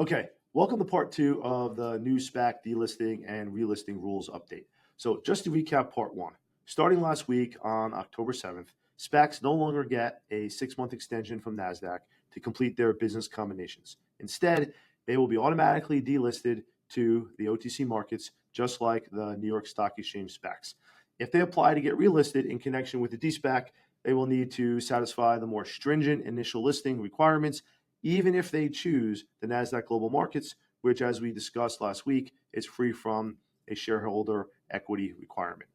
Okay, welcome to part two of the new SPAC delisting and relisting rules update. So just to recap part one, starting last week on October 7th, SPACs no longer get a 6-month extension from Nasdaq to complete their business combinations. Instead, they will be automatically delisted to the OTC markets, just like the New York Stock Exchange SPACs. If they apply to get relisted in connection with the de-SPAC, they will need to satisfy the more stringent initial listing requirements, even if they choose the Nasdaq Global Markets, which, as we discussed last week, is free from a shareholder equity requirement.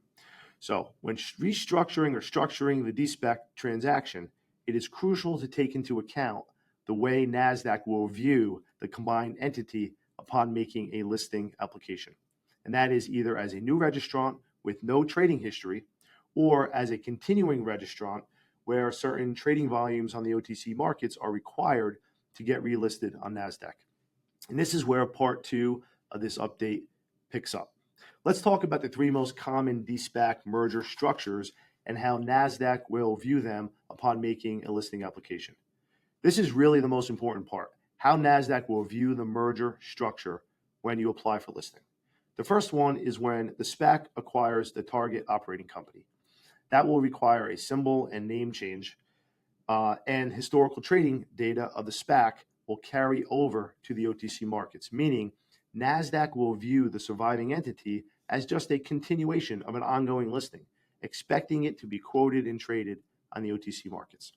So when restructuring or structuring the de-SPAC transaction, it is crucial to take into account the way Nasdaq will view the combined entity upon making a listing application. And that is either as a new registrant with no trading history or as a continuing registrant where certain trading volumes on the OTC markets are required to get relisted on Nasdaq. And this is where part two of this update picks up. Let's talk about the three most common de-SPAC merger structures and how Nasdaq will view them upon making a listing application. This is really the most important part, how Nasdaq will view the merger structure when you apply for listing. The first one is when the SPAC acquires the target operating company. That will require a symbol and name change, and historical trading data of the SPAC will carry over to the OTC markets, meaning Nasdaq will view the surviving entity as just a continuation of an ongoing listing, expecting it to be quoted and traded on the OTC markets.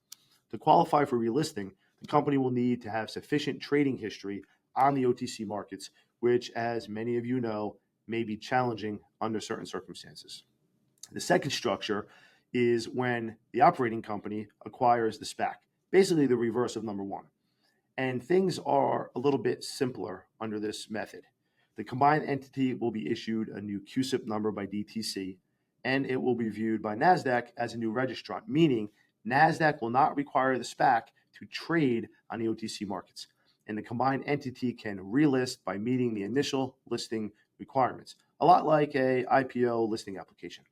To qualify for relisting, the company will need to have sufficient trading history on the OTC markets, which, as many of you know, may be challenging under certain circumstances. The second structure is when the operating company acquires the SPAC, basically the reverse of number one. And things are a little bit simpler under this method. The combined entity will be issued a new CUSIP number by DTC, and it will be viewed by Nasdaq as a new registrant, meaning Nasdaq will not require the SPAC to trade on the OTC markets, and the combined entity can relist by meeting the initial listing requirements, a lot like a IPO listing application.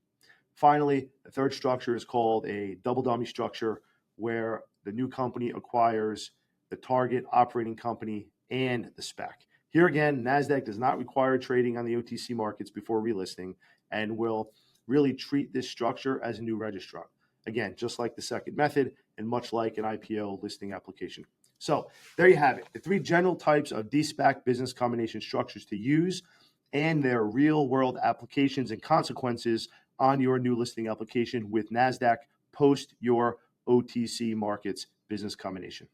Finally, the third structure is called a double dummy structure, where the new company acquires the target operating company and the SPAC. Here again, Nasdaq does not require trading on the OTC markets before relisting and will really treat this structure as a new registrant. Again, just like the second method and much like an IPO listing application. So there you have it, the three general types of de-SPAC business combination structures to use and their real-world applications and consequences on your new listing application with Nasdaq post your OTC markets business combination.